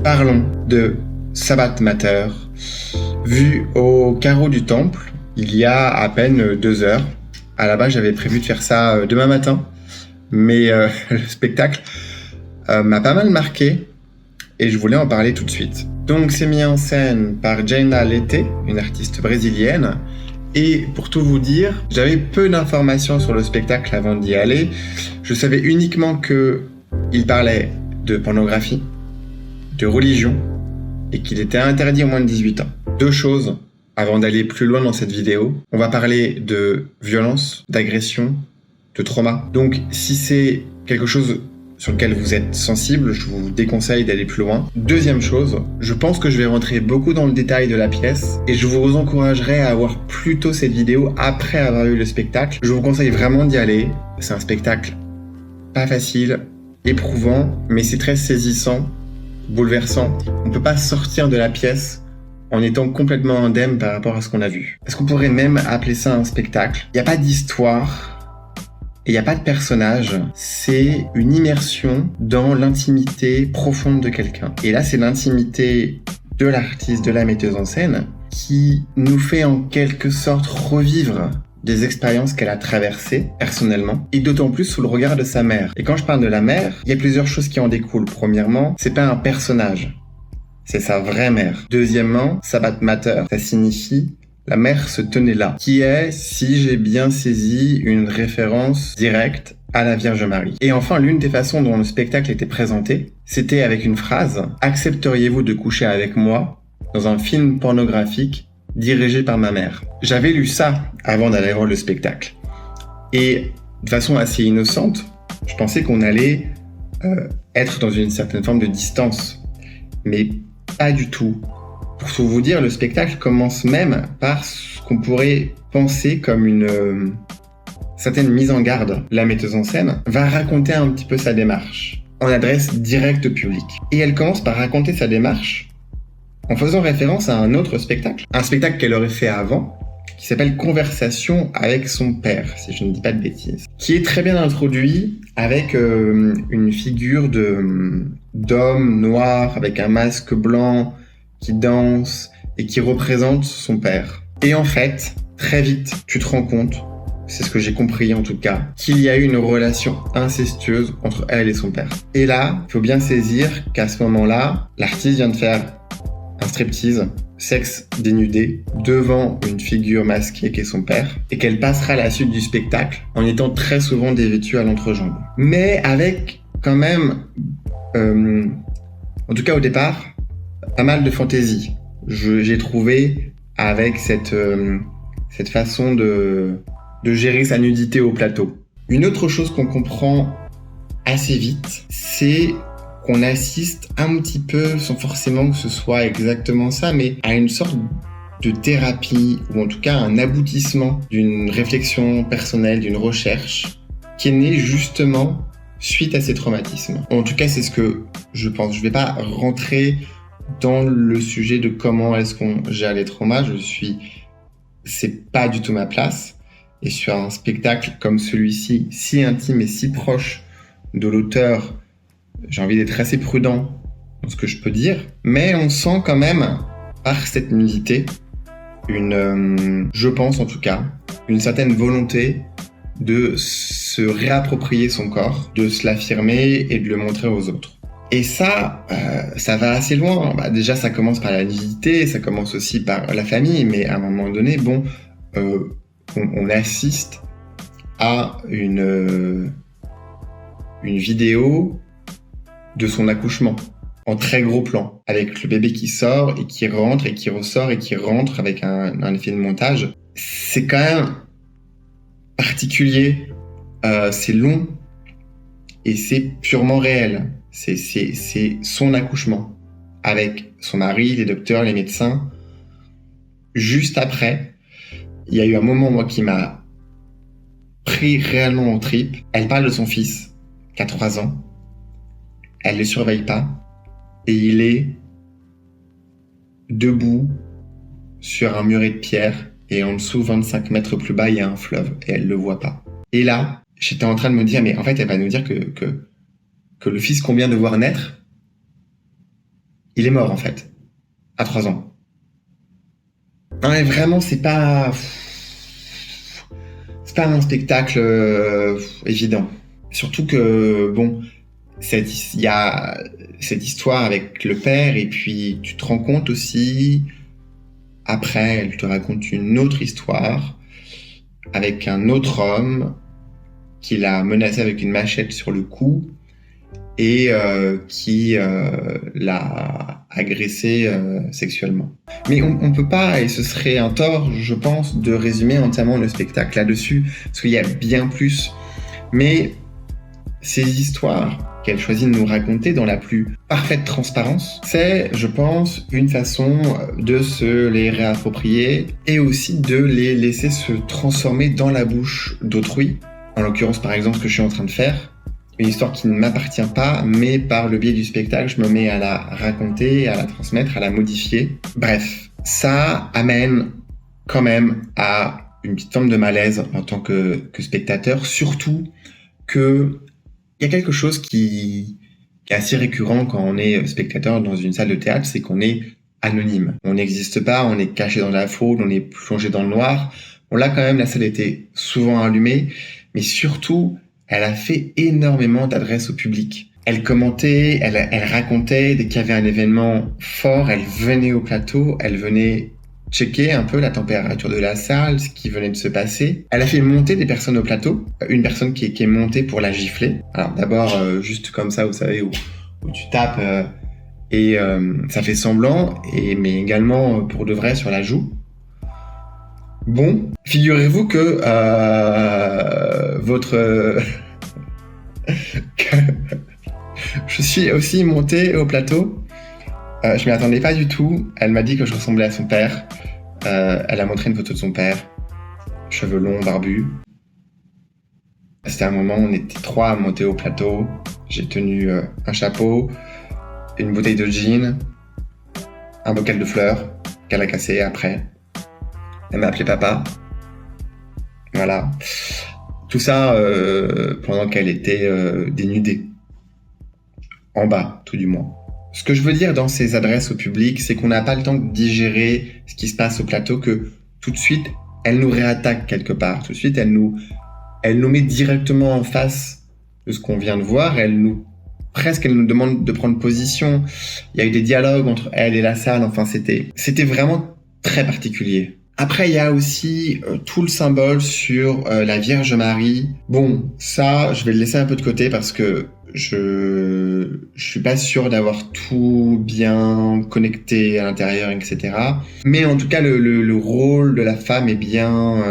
Parlons de Sabbath Matter, vu au carreau du temple, il y a à peine 2 heures. À la base, j'avais prévu de faire ça demain matin, mais le spectacle m'a pas mal marqué et je voulais en parler tout de suite. Donc, c'est mis en scène par Jaina Leite, une artiste brésilienne. Et pour tout vous dire, j'avais peu d'informations sur le spectacle avant d'y aller. Je savais uniquement qu'il parlait de pornographie, de religion, et qu'il était interdit aux moins de 18 ans. 2 choses avant d'aller plus loin dans cette vidéo. On va parler de violence, d'agression, de trauma. Donc si c'est quelque chose sur lequel vous êtes sensible, je vous déconseille d'aller plus loin. Deuxième chose, je pense que je vais rentrer beaucoup dans le détail de la pièce et je vous encouragerai à voir plutôt cette vidéo après avoir vu le spectacle. Je vous conseille vraiment d'y aller. C'est un spectacle pas facile, éprouvant, mais c'est très saisissant, bouleversant. On peut pas sortir de la pièce en étant complètement indemne par rapport à ce qu'on a vu. Est-ce qu'on pourrait même appeler ça un spectacle ? Il n'y a pas d'histoire. Et il n'y a pas de personnage, c'est une immersion dans l'intimité profonde de quelqu'un. Et là, c'est l'intimité de l'artiste, de la metteuse en scène, qui nous fait en quelque sorte revivre des expériences qu'elle a traversées personnellement, et d'autant plus sous le regard de sa mère. Et quand je parle de la mère, il y a plusieurs choses qui en découlent. Premièrement, c'est pas un personnage, c'est sa vraie mère. Deuxièmement, Sabbath Matter, ça signifie la mère se tenait là, qui est, si j'ai bien saisi, une référence directe à la Vierge Marie. Et enfin, l'une des façons dont le spectacle était présenté, c'était avec une phrase « Accepteriez-vous de coucher avec moi dans un film pornographique dirigé par ma mère ?» J'avais lu ça avant d'aller voir le spectacle. Et de façon assez innocente, je pensais qu'on allait être dans une certaine forme de distance. Mais pas du tout. Pour tout vous dire, le spectacle commence même par ce qu'on pourrait penser comme une certaine mise en garde. La metteuse en scène va raconter un petit peu sa démarche, en adresse directe au public. Et elle commence par raconter sa démarche en faisant référence à un autre spectacle. Un spectacle qu'elle aurait fait avant, qui s'appelle Conversation avec son père, si je ne dis pas de bêtises. Qui est très bien introduit avec une figure d'homme noir avec un masque blanc, qui danse et qui représente son père. Et en fait, très vite, tu te rends compte, c'est ce que j'ai compris en tout cas, qu'il y a eu une relation incestueuse entre elle et son père. Et là, il faut bien saisir qu'à ce moment-là, l'artiste vient de faire un striptease, sexe dénudé, devant une figure masquée qui est son père, et qu'elle passera la suite du spectacle en étant très souvent dévêtue à l'entrejambe. Mais avec quand même, en tout cas au départ, pas mal de fantaisie. J'ai trouvé avec cette façon de gérer sa nudité au plateau. Une autre chose qu'on comprend assez vite, c'est qu'on assiste un petit peu, sans forcément que ce soit exactement ça, mais à une sorte de thérapie, ou en tout cas un aboutissement d'une réflexion personnelle, d'une recherche, qui est née justement suite à ces traumatismes. En tout cas, c'est ce que je pense. Je vais pas rentrer dans le sujet de comment est-ce qu'on gère les traumas, c'est pas du tout ma place. Et sur un spectacle comme celui-ci, si intime et si proche de l'auteur, j'ai envie d'être assez prudent dans ce que je peux dire. Mais on sent quand même, par cette nudité, je pense en tout cas, une certaine volonté de se réapproprier son corps, de se l'affirmer et de le montrer aux autres. Et ça va assez loin. Déjà, ça commence par la nudité, ça commence aussi par la famille, mais à un moment donné, on assiste à une vidéo de son accouchement, en très gros plan, avec le bébé qui sort et qui rentre et qui ressort et qui rentre avec un effet de montage. C'est quand même particulier, c'est long et c'est purement réel. C'est son accouchement, avec son mari, les docteurs, les médecins. Juste après, il y a eu un moment, moi, qui m'a pris réellement en tripes. Elle parle de son fils, qui a 3 ans. Elle ne le surveille pas. et il est debout sur un muret de pierre et en dessous, 25 mètres plus bas, il y a un fleuve et elle le voit pas. Et là, j'étais en train de me dire, mais en fait, elle va nous dire que le fils qu'on vient de voir naître, il est mort en fait, à 3 ans. Non mais vraiment, c'est pas un spectacle évident. Surtout que, bon, il y a cette histoire avec le père, et puis tu te rends compte aussi, après, elle te raconte une autre histoire, avec un autre homme qui l'a menacé avec une machette sur le cou, et qui l'a agressé sexuellement. Mais on peut pas, et ce serait un tort, je pense, de résumer entièrement le spectacle là-dessus, parce qu'il y a bien plus. Mais ces histoires qu'elle choisit de nous raconter dans la plus parfaite transparence, c'est, je pense, une façon de se les réapproprier et aussi de les laisser se transformer dans la bouche d'autrui. En l'occurrence, par exemple, ce que je suis en train de faire, une histoire qui ne m'appartient pas, mais par le biais du spectacle, je me mets à la raconter, à la transmettre, à la modifier. Bref, ça amène quand même à une petite forme de malaise en tant que spectateur, surtout que il y a quelque chose qui est assez récurrent quand on est spectateur dans une salle de théâtre, c'est qu'on est anonyme. On n'existe pas, on est caché dans la foule, on est plongé dans le noir. Bon, là, quand même, la salle était souvent allumée, mais surtout, elle a fait énormément d'adresses au public. Elle commentait, elle racontait dès qu'il y avait un événement fort, elle venait au plateau, elle venait checker un peu la température de la salle, ce qui venait de se passer. Elle a fait monter des personnes au plateau, une personne qui est montée pour la gifler. Alors d'abord, juste comme ça, vous savez, où tu tapes et ça fait semblant, mais également pour de vrai sur la joue. Bon, figurez-vous que je suis aussi monté au plateau. Je m'y attendais pas du tout. Elle m'a dit que je ressemblais à son père. Elle a montré une photo de son père, cheveux longs, barbu. C'était un moment où on était 3 à monter au plateau. J'ai tenu un chapeau, une bouteille de gin, un bocal de fleurs qu'elle a cassé après. Elle m'a appelé papa. Voilà. Tout ça pendant qu'elle était dénudée. En bas, tout du moins. Ce que je veux dire dans ces adresses au public, c'est qu'on n'a pas le temps de digérer ce qui se passe au plateau, que tout de suite, elle nous réattaque quelque part. Tout de suite, elle nous met directement en face de ce qu'on vient de voir. Elle nous demande de prendre position. Il y a eu des dialogues entre elle et la salle. Enfin, c'était vraiment très particulier. Après, il y a aussi tout le symbole sur la Vierge Marie. Bon, ça, je vais le laisser un peu de côté parce que je suis pas sûr d'avoir tout bien connecté à l'intérieur, etc. Mais en tout cas, le rôle de la femme est bien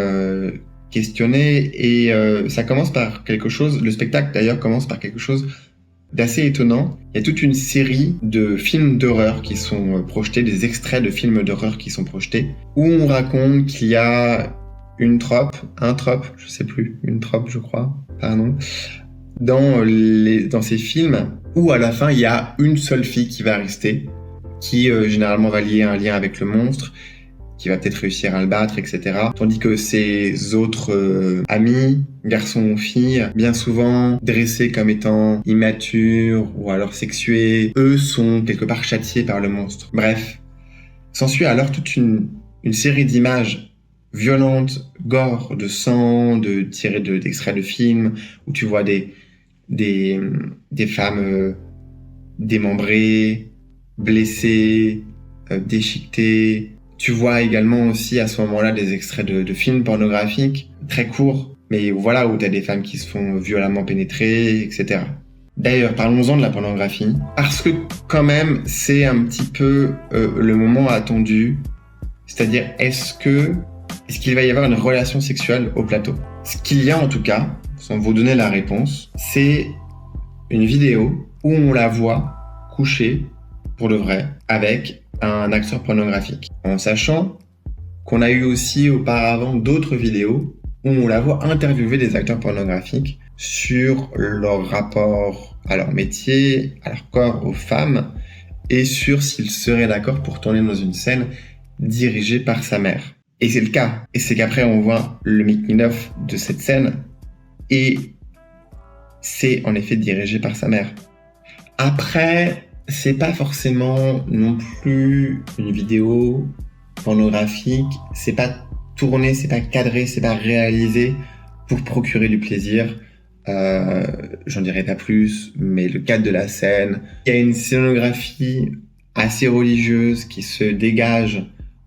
questionné et ça commence par quelque chose. Le spectacle d'ailleurs commence par quelque chose d'assez étonnant. Il y a toute une série de films d'horreur qui sont projetés, des extraits de films d'horreur qui sont projetés, où on raconte qu'il y a une trope, je crois, pardon, dans ces films, où à la fin il y a une seule fille qui va rester, qui généralement va lier un lien avec le monstre, qui va peut-être réussir à le battre, etc. Tandis que ses autres amis, garçons ou filles, bien souvent dressés comme étant immatures ou alors sexués, eux sont quelque part châtiés par le monstre. Bref, s'ensuit alors toute une série d'images violentes, gore, de sang, tirées d'extraits de films, où tu vois des femmes démembrées, blessées, déchiquetées. Tu vois également aussi à ce moment-là des extraits de films pornographiques, très courts, mais voilà, où tu as des femmes qui se font violemment pénétrer, etc. D'ailleurs, parlons-en de la pornographie, parce que quand même, c'est un petit peu le moment attendu, c'est-à-dire est-ce qu'il va y avoir une relation sexuelle au plateau? Ce qu'il y a en tout cas, sans vous donner la réponse, c'est une vidéo où on la voit coucher, pour de vrai, avec un acteur pornographique. En sachant qu'on a eu aussi auparavant d'autres vidéos où on la voit interviewer des acteurs pornographiques sur leur rapport à leur métier, à leur corps, aux femmes, et sur s'il serait d'accord pour tourner dans une scène dirigée par sa mère. Et c'est le cas. Et c'est qu'après, on voit le making-of de cette scène, et c'est en effet dirigé par sa mère. Après, c'est pas forcément non plus une vidéo pornographique, c'est pas tourné, c'est pas cadré, c'est pas réalisé pour procurer du plaisir. J'en dirai pas plus, mais le cadre de la scène, il y a une scénographie assez religieuse qui se dégage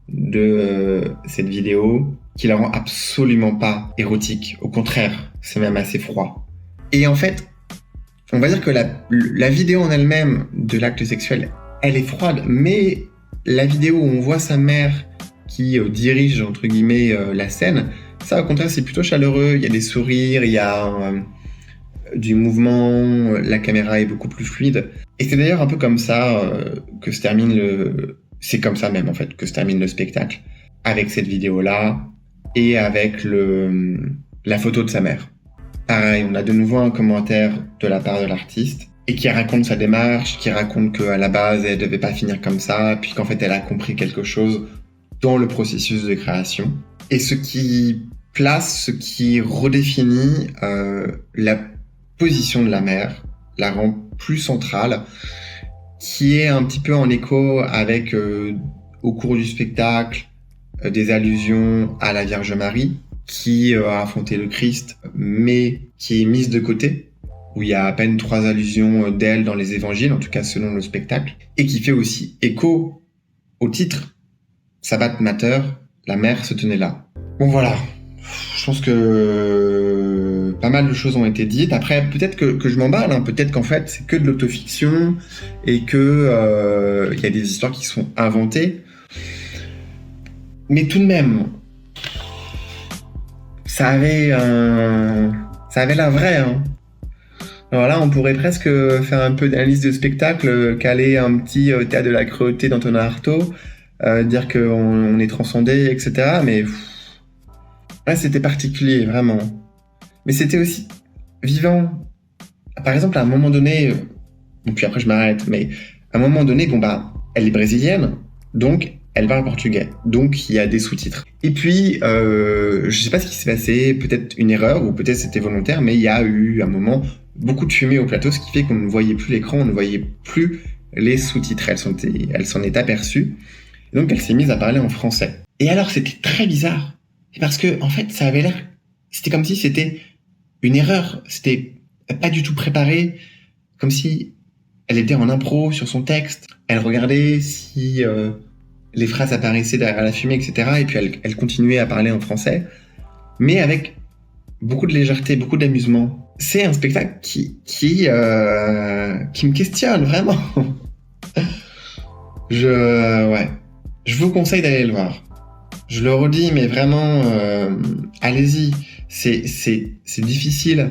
de cette vidéo, qui la rend absolument pas érotique. Au contraire, c'est même assez froid. Et en fait, on va dire que la vidéo en elle-même de l'acte sexuel, elle est froide, mais la vidéo où on voit sa mère qui dirige, entre guillemets, la scène, ça, au contraire, c'est plutôt chaleureux. Il y a des sourires, il y a du mouvement, la caméra est beaucoup plus fluide. Et c'est d'ailleurs un peu comme ça que se termine c'est comme ça même, en fait, que se termine le spectacle, avec cette vidéo-là et avec la photo de sa mère. Pareil, on a de nouveau un commentaire de la part de l'artiste et qui raconte sa démarche, qui raconte qu'à la base, elle devait pas finir comme ça, puis qu'en fait, elle a compris quelque chose dans le processus de création. Et ce qui redéfinit la position de la mère, la rend plus centrale, qui est un petit peu en écho avec, au cours du spectacle, des allusions à la Vierge Marie, qui a affronté le Christ, mais qui est mise de côté, où il y a à peine 3 allusions d'elle dans les évangiles, en tout cas selon le spectacle, et qui fait aussi écho au titre Sabbath Mater, la mère se tenait là. Bon voilà, je pense que pas mal de choses ont été dites. Après, peut-être que je m'emballe, hein. Peut-être qu'en fait c'est que de l'autofiction et que y a des histoires qui sont inventées. Mais tout de même, ça avait la vraie, hein. Alors là, on pourrait presque faire un peu d'analyse de spectacle, caler un petit théâtre de la cruauté d'Antonin Artaud, dire qu'on est transcendé, etc. Mais là, c'était particulier, vraiment. Mais c'était aussi vivant. Par exemple, à un moment donné, puis après je m'arrête, mais à un moment donné, elle est brésilienne, donc elle parle portugais, donc il y a des sous-titres. Et puis, je sais pas ce qui s'est passé, peut-être une erreur, ou peut-être c'était volontaire, mais il y a eu un moment beaucoup de fumée au plateau, ce qui fait qu'on ne voyait plus l'écran, on ne voyait plus les sous-titres. Elle s'en est aperçue, donc elle s'est mise à parler en français. Et alors, c'était très bizarre, parce que en fait, ça avait l'air, c'était comme si c'était une erreur, c'était pas du tout préparé, comme si elle était en impro sur son texte. Elle regardait si les phrases apparaissaient derrière la fumée, etc. Et puis elle continuait à parler en français, mais avec beaucoup de légèreté, beaucoup d'amusement. C'est un spectacle qui me questionne, vraiment. Je vous conseille d'aller le voir. Je le redis, mais vraiment, allez-y. C'est difficile.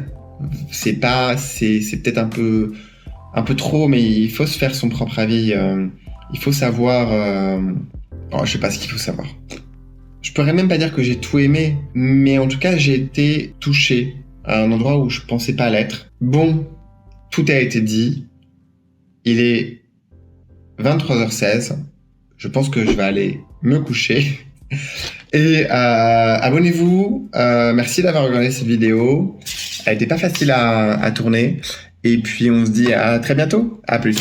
C'est peut-être un peu trop, mais il faut se faire son propre avis. Il faut savoir. Je sais pas ce qu'il faut savoir. Je pourrais même pas dire que j'ai tout aimé, mais en tout cas, j'ai été touché à un endroit où je pensais pas l'être. Bon, tout a été dit. Il est 23h16. Je pense que je vais aller me coucher. Et abonnez-vous. Merci d'avoir regardé cette vidéo. Elle était pas facile à tourner. Et puis on se dit à très bientôt. À plus.